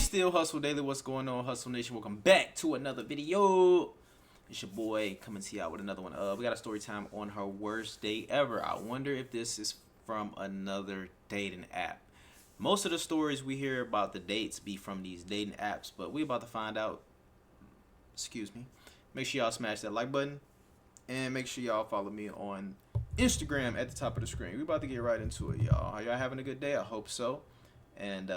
still hustle daily. What's going on, Hustle Nation? Welcome back to another video. It's your boy coming to y'all with another one. We got a story time on her worst date ever. I wonder if this is from another dating app. Most of the stories we hear about the dates be from these dating apps, but we about to find out. Excuse me. Make sure y'all smash that like button and make sure y'all follow me on Instagram at the top of the screen. We about to get right into it, y'all. Are y'all having a good day? I hope so. And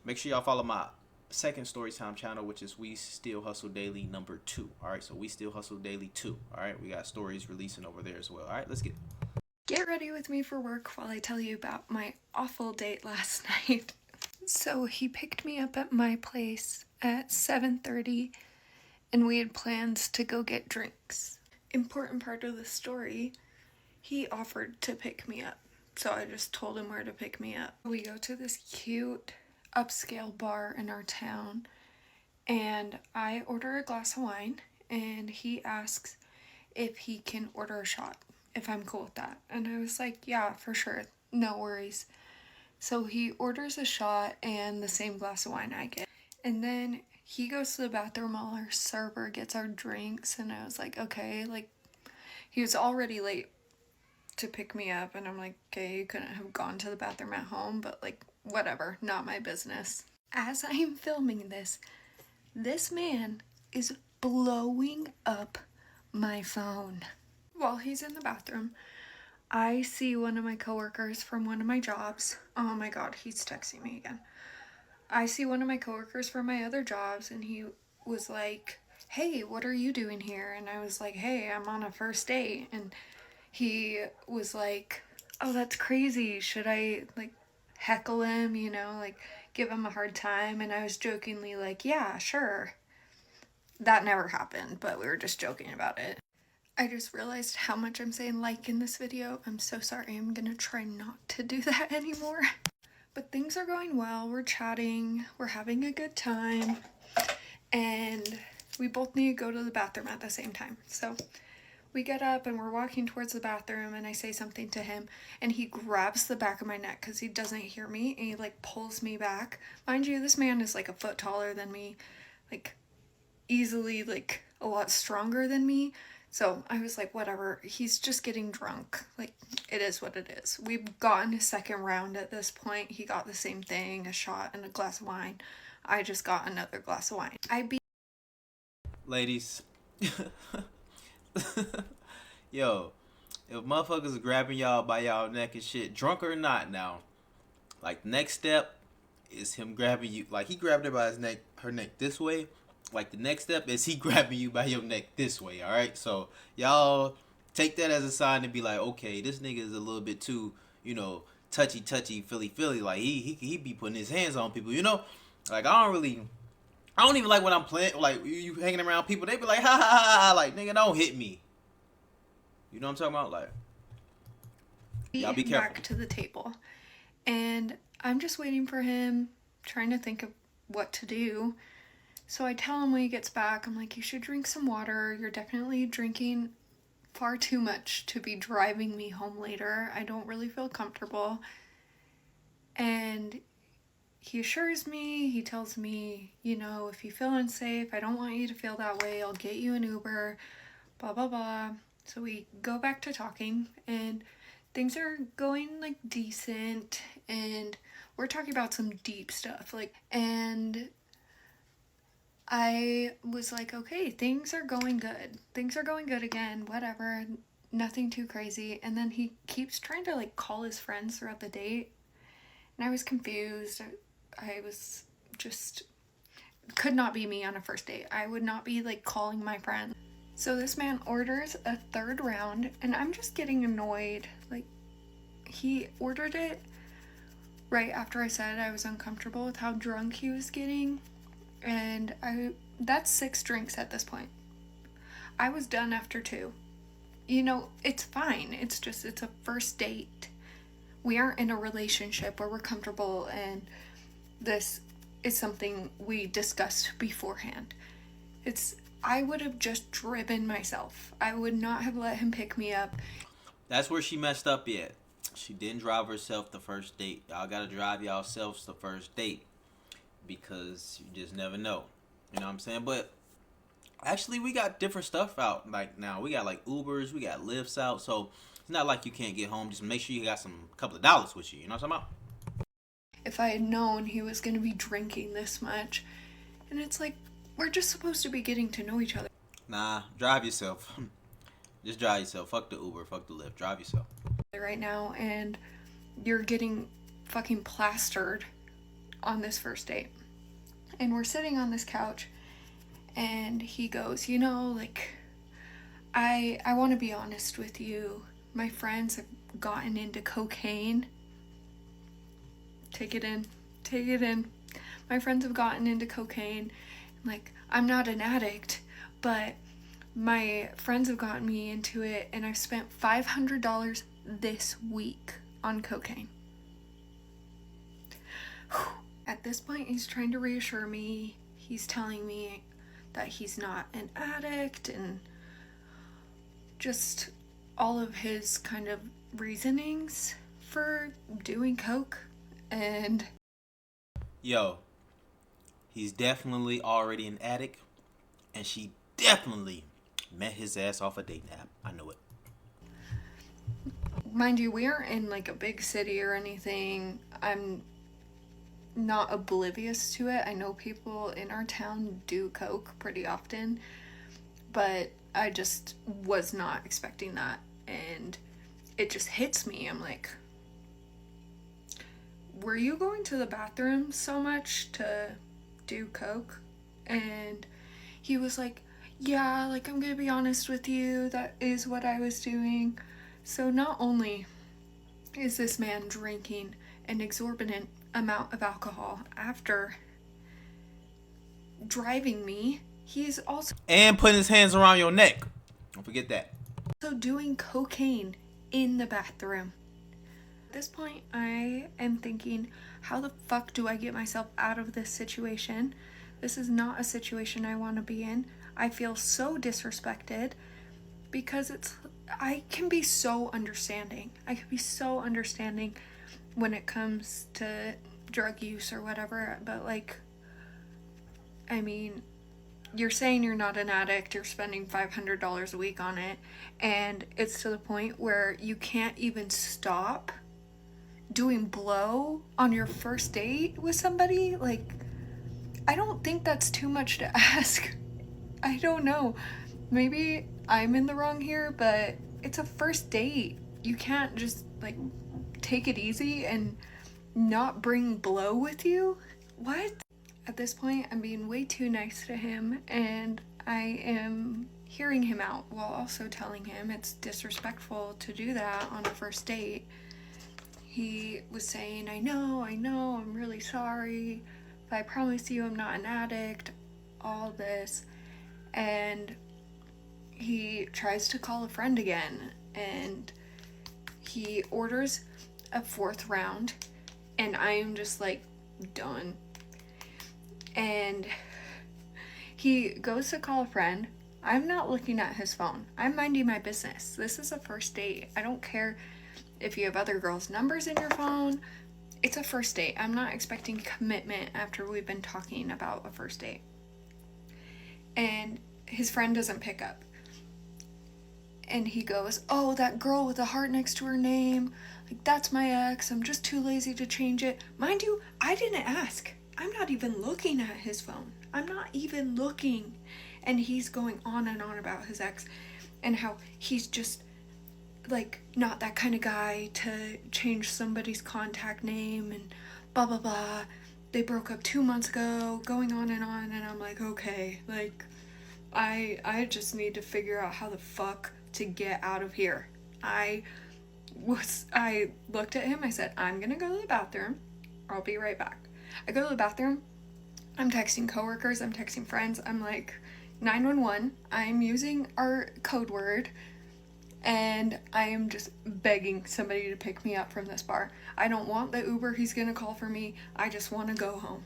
make sure y'all follow my second Storytime channel, which is We Still Hustle Daily number 2. Alright, so We Still Hustle Daily 2. Alright, we got stories releasing over there as well. Alright, let's get it. Get ready with me for work while I tell you about my awful date last night. So he picked me up at my place at 7:30 and we had plans to go get drinks. Important part of the story, he offered to pick me up. So I just told him where to pick me up. We go to this cute upscale bar in our town and I order a glass of wine and he asks if he can order a shot, if I'm cool with that. And I was like, yeah, for sure, no worries. So he orders a shot and the same glass of wine I get. And then he goes to the bathroom while our server gets our drinks and I was like, okay, like he was already late to pick me up and I'm like, okay, you couldn't have gone to the bathroom at home, but like whatever, not my business. As I'm filming this man is blowing up my phone. While he's in the bathroom, I see one of my coworkers from one of my jobs. Oh my god, he's texting me again. I see one of my coworkers from my other jobs and he was like, hey, what are you doing here? And I was like, hey, I'm on a first date. And he was like, oh, that's crazy. Should I like heckle him, you know, like give him a hard time? And I was jokingly like, yeah, sure. That never happened, but we were just joking about it. I just realized how much I'm saying like in this video. I'm so sorry. I'm gonna try not to do that anymore. But things are going well. We're chatting. We're having a good time. And we both need to go to the bathroom at the same time. So we get up and we're walking towards the bathroom and I say something to him and he grabs the back of my neck because he doesn't hear me and he like pulls me back. Mind you, this man is like a foot taller than me, like easily like a lot stronger than me. So I was like, whatever, he's just getting drunk. Like, it is what it is. We've gotten a second round at this point. He got the same thing, a shot and a glass of wine. I just got another glass of wine. Ladies. Yo, if motherfuckers is grabbing y'all by y'all neck and shit, drunk or not now, like next step is him grabbing you, like he grabbed her by his neck, her neck this way. Like the next step is he grabbing you by your neck this way, alright? So y'all take that as a sign to be like, okay, this nigga is a little bit too, you know, touchy, feely. Like he be putting his hands on people, you know? Like I don't even like when I'm playing, like you hanging around people, they be like, ha ha ha, like nigga, don't hit me. You know what I'm talking about? Like, y'all be careful. Back to the table. And I'm just waiting for him, trying to think of what to do. So I tell him when he gets back, I'm like, you should drink some water. You're definitely drinking far too much to be driving me home later. I don't really feel comfortable. And he assures me, he tells me, you know, if you feel unsafe, I don't want you to feel that way. I'll get you an Uber, blah, blah, blah. So we go back to talking and things are going like decent and we're talking about some deep stuff. And I was like, okay, things are going good. Things are going good again, whatever, nothing too crazy. And then he keeps trying to like call his friends throughout the date. And I was confused. I was just, could not be me on a first date. I would not be like calling my friends. So this man orders a third round and I'm just getting annoyed. Like he ordered it right after I said I was uncomfortable with how drunk he was getting. And that's 6 drinks at this point. I was done after 2. You know, it's fine. It's a first date. We aren't in a relationship where we're comfortable and this is something we discussed beforehand. I would have just driven myself. I would not have let him pick me up. That's where she messed up yet. She didn't drive herself the first date. Y'all gotta drive yourselves the first date. because you just never know. You know what I'm saying? But actually, we got different stuff out like now. We got like Ubers, we got Lyfts out, so it's not like you can't get home. Just make sure you got some couple of dollars with you. You know what I'm talking about? If I had known he was going to be drinking this much, and it's like, we're just supposed to be getting to know each other. Nah, drive yourself. Just drive yourself. Fuck the Uber, fuck the Lyft. Drive yourself. Right now, and you're getting fucking plastered on this first date. And we're sitting on this couch, and he goes, you know, like, I want to be honest with you. My friends have gotten into cocaine. Take it in. Take it in. My friends have gotten into cocaine. Like, I'm not an addict, but my friends have gotten me into it, and I've spent $500 this week on cocaine. At this point, he's trying to reassure me. He's telling me that he's not an addict, and just all of his kind of reasonings for doing coke. And yo, he's definitely already an addict, and she definitely met his ass off a dating app. I know it. Mind you, we aren't in like a big city or anything. I'm not oblivious to it. I know people in our town do coke pretty often, but I just was not expecting that, and it just hits me. I'm like, were you going to the bathroom so much to do coke? And he was like, yeah, like, I'm gonna be honest with you, that is what I was doing. So not only is this man drinking an exorbitant amount of alcohol after driving me, he's also And putting his hands around your neck. Don't forget that. doing cocaine in the bathroom. At this point, I am thinking, how the fuck do I get myself out of this situation? This is not a situation I want to be in. I feel so disrespected because I can be so understanding. I can be so understanding when it comes to drug use or whatever, but like, I mean, you're saying you're not an addict, you're spending $500 a week on it, and it's to the point where you can't even stop doing blow on your first date with somebody. Like, I don't think that's too much to ask. I don't know. Maybe I'm in the wrong here, but it's a first date. You can't just, like, take it easy and not bring blow with you? What? At this point, I'm being way too nice to him, and I am hearing him out while also telling him it's disrespectful to do that on a first date. He was saying, I know, I'm really sorry, but I promise you I'm not an addict, all this. And he tries to call a friend again, and he orders a fourth round, and I am just like, done. And he goes to call a friend. I'm not looking at his phone. I'm minding my business. This is a first date. I don't care if you have other girls' numbers in your phone. It's a first date. I'm not expecting commitment after we've been talking about a first date. And his friend doesn't pick up. And he goes, oh, that girl with the heart next to her name, like, that's my ex. I'm just too lazy to change it. Mind you, I didn't ask. I'm not even looking at his phone. I'm not even looking. And he's going on and on about his ex and how he's just, like, not that kind of guy to change somebody's contact name and blah, blah, blah. They broke up 2 months ago, going on, and I'm like, okay, like, I just need to figure out how the fuck to get out of here. I looked at him, I said, I'm gonna go to the bathroom. I'll be right back. I go to the bathroom, I'm texting coworkers, I'm texting friends, I'm like, 911, I'm using our code word, and I am just begging somebody to pick me up from this bar. I don't want the Uber he's gonna call for me, I just want to go home.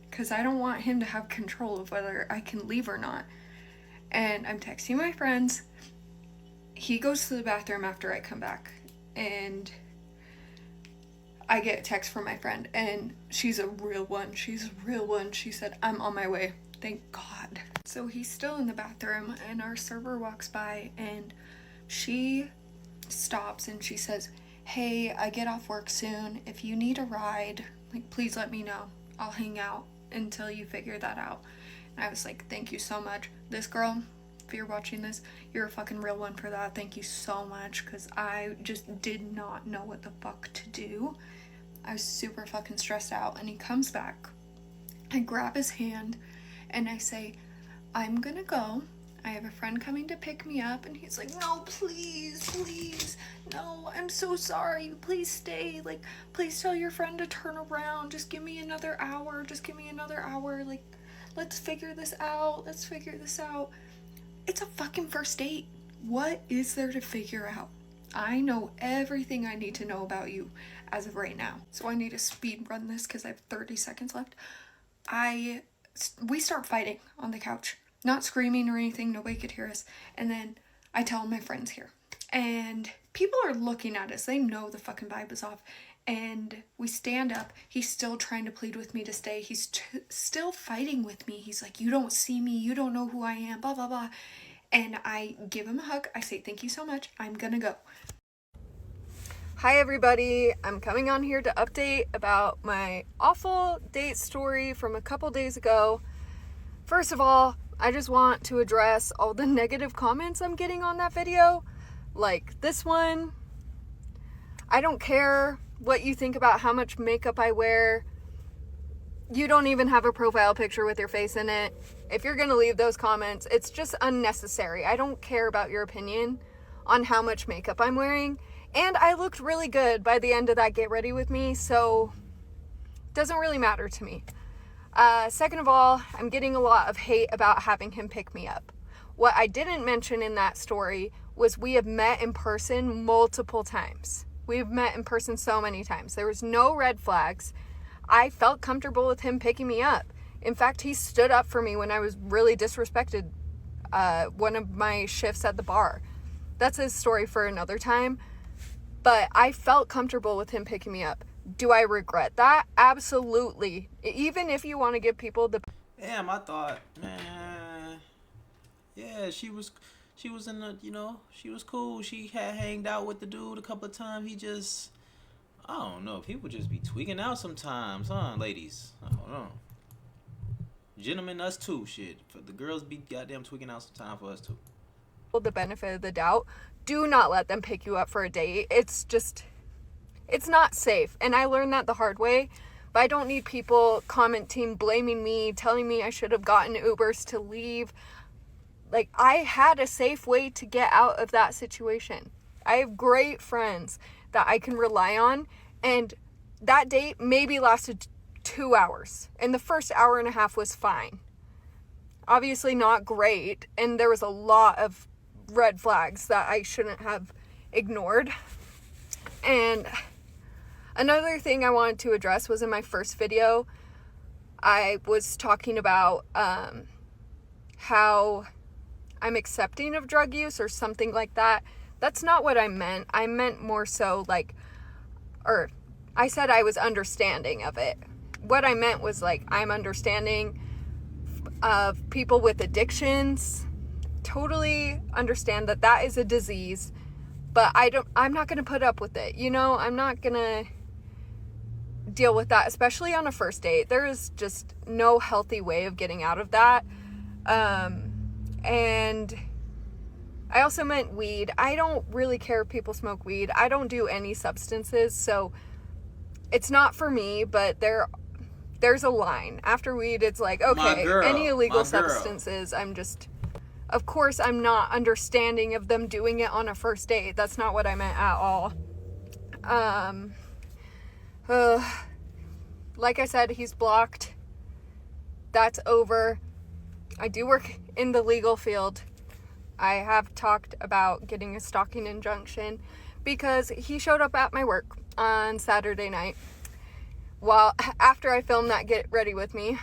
Because I don't want him to have control of whether I can leave or not. And I'm texting my friends. He goes to the bathroom after I come back. And I get a text from my friend, and she's a real one. She said, I'm on my way. Thank God. So he's still in the bathroom, and our server walks by, and she stops and she says, hey, I get off work soon. If you need a ride, like, please let me know. I'll hang out until you figure that out. And I was like, thank you so much. This girl, if you're watching this, you're a fucking real one for that. Thank you so much, because I just did not know what the fuck to do. I was super fucking stressed out. And he comes back. I grab his hand and I say, I'm gonna go. I have a friend coming to pick me up. And he's like, no, please, no, I'm so sorry, please stay, like, please tell your friend to turn around, just give me another hour, like, let's figure this out. It's a fucking first date. What is there to figure out? I know everything I need to know about you as of right now, so I need to speed run this because I have 30 seconds left. We start fighting on the couch. Not screaming or anything, nobody could hear us. And then I tell my friends here. And people are looking at us. They know the fucking vibe is off. And we stand up. He's still trying to plead with me to stay. He's still fighting with me. He's like, you don't see me. You don't know who I am, blah, blah, blah. And I give him a hug. I say, thank you so much. I'm gonna go. Hi, everybody. I'm coming on here to update about my awful date story from a couple days ago. First of all, I just want to address all the negative comments I'm getting on that video. Like this one. I don't care what you think about how much makeup I wear. You don't even have a profile picture with your face in it. If you're gonna leave those comments, it's just unnecessary. I don't care about your opinion on how much makeup I'm wearing. And I looked really good by the end of that get ready with me, so it doesn't really matter to me. Second of all, I'm getting a lot of hate about having him pick me up. What I didn't mention in that story was we have met in person multiple times. We've met in person so many times. There was no red flags. I felt comfortable with him picking me up. In fact, he stood up for me when I was really disrespected one of my shifts at the bar. That's a story for another time. But I felt comfortable with him picking me up. Do I regret that? Absolutely. Even if you want to give people the... Damn, I thought, man, yeah, she was in the, she was cool. She had hanged out with the dude a couple of times. He just, I don't know, people just be tweaking out sometimes, huh, ladies? I don't know. Gentlemen, us too, shit. For the girls be goddamn tweaking out sometimes for us too. The benefit of the doubt. Do not let them pick you up for a date. It's not safe. And I learned that the hard way. But I don't need people commenting, blaming me, telling me I should have gotten Ubers to leave. Like, I had a safe way to get out of that situation. I have great friends that I can rely on. And that date maybe lasted 2 hours. And the first hour and a half was fine. Obviously not great. And there was a lot of red flags that I shouldn't have ignored. And another thing I wanted to address was in my first video, I was talking about how I'm accepting of drug use or something like that. That's not what I meant. I meant more so I said I was understanding of it. What I meant was I'm understanding of people with addictions. Totally understand that is a disease, but I'm not going to put up with it. I'm not going to deal with that, especially on a first date. There is just no healthy way of getting out of that. And I also meant weed. I don't really care if people smoke weed. I don't do any substances, so it's not for me, but there's a line. After weed, it's okay, any illegal substances, of course, I'm not understanding of them doing it on a first date. That's not what I meant at all. Like I said, he's blocked. That's over. I do work in the legal field. I have talked about getting a stalking injunction because he showed up at my work on Saturday night after I filmed that Get Ready With Me.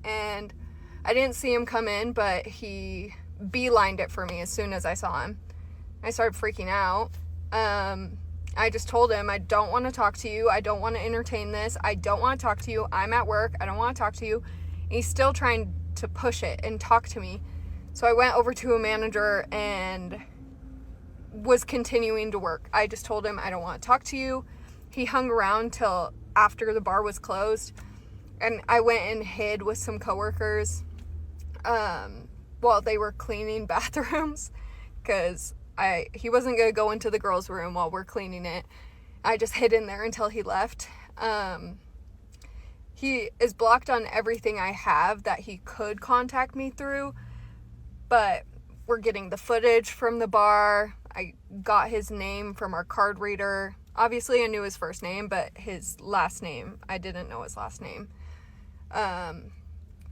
And I didn't see him come in, but he beelined it for me as soon as I saw him. I started freaking out. I just told him, I don't want to talk to you. I don't want to entertain this. I don't want to talk to you. I'm at work. I don't want to talk to you. And he's still trying to push it and talk to me. So I went over to a manager and was continuing to work. I just told him, I don't want to talk to you. He hung around till after the bar was closed. And I went and hid with some coworkers while they were cleaning bathrooms, because he wasn't going to go into the girls' room while we're cleaning it. I just hid in there until he left. He is blocked on everything I have that he could contact me through, but we're getting the footage from the bar. I got his name from our card reader. Obviously, I knew his first name, but his last name, I didn't know his last name.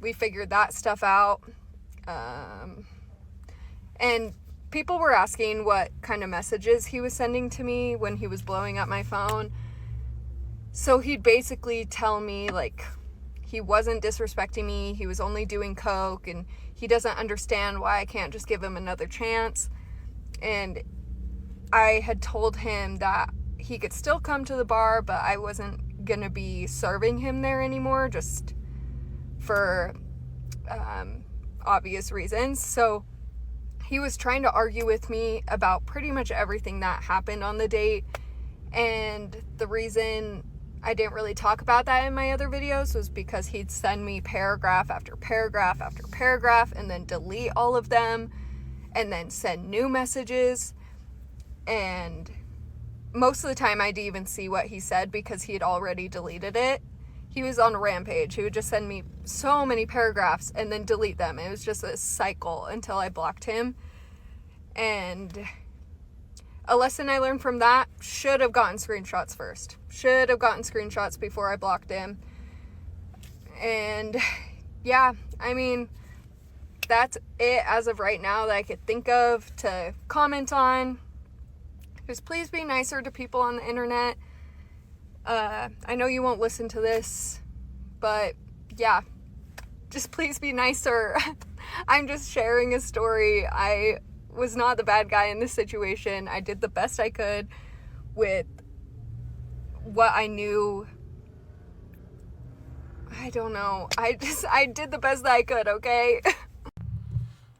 We figured that stuff out. And people were asking what kind of messages he was sending to me when he was blowing up my phone. So he'd basically tell me, like, he wasn't disrespecting me, he was only doing coke, and he doesn't understand why I can't just give him another chance. And I had told him that he could still come to the bar, but I wasn't gonna be serving him there anymore, just for obvious reasons. So he was trying to argue with me about pretty much everything that happened on the date. And the reason I didn't really talk about that in my other videos was because he'd send me paragraph after paragraph after paragraph and then delete all of them and then send new messages. And most of the time I didn't even see what he said because he had already deleted it. He was on a rampage. He would just send me so many paragraphs and then delete them. It was just a cycle until I blocked him. And a lesson I learned from that, should have gotten screenshots first. Should have gotten screenshots before I blocked him. And yeah, I mean, that's it as of right now that I could think of to comment on. Just please be nicer to people on the internet. I know you won't listen to this, but yeah, just please be nicer. I'm just sharing a story. I was not the bad guy in this situation. I did the best I could with what I knew. I don't know. I did the best that I could, okay?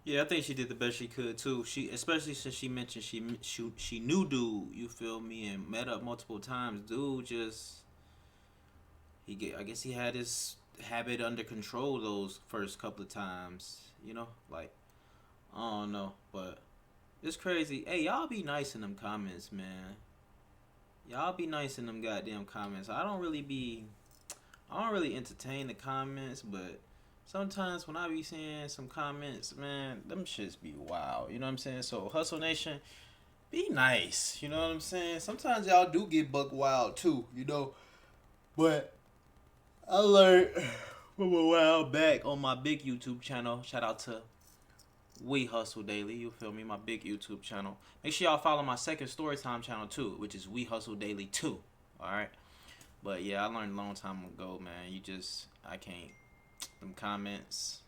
Yeah, I think she did the best she could too. She, especially since she mentioned she knew dude. You feel me? And met up multiple times. Dude, just I guess he had his habit under control those first couple of times. You know, like, I don't know, but it's crazy. Hey, y'all be nice in them comments, man. Y'all be nice in them goddamn comments. I don't really entertain the comments, but sometimes when I be seeing some comments, man, them shits be wild. You know what I'm saying? So, Hustle Nation, be nice. You know what I'm saying? Sometimes y'all do get buck wild too, you know. But I learned from a while back on my big YouTube channel. Shout out to We Hustle Daily. You feel me? My big YouTube channel. Make sure y'all follow my second Storytime channel too, which is We Hustle Daily 2. Alright? But yeah, I learned a long time ago, man. I can't. Them comments.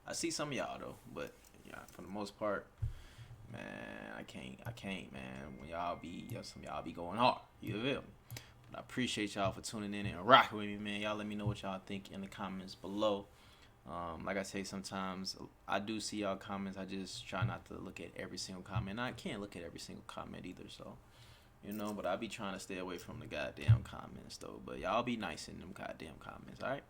I see some of y'all though, but yeah, for the most part, man, I can't, man. When some of y'all be going hard. You feel me? But I appreciate y'all for tuning in and rocking with me, man. Y'all let me know what y'all think in the comments below. Like I say, sometimes I do see y'all comments. I just try not to look at every single comment. I can't look at every single comment either, so. You know, but I be trying to stay away from the goddamn comments, though. But y'all be nice in them goddamn comments, alright?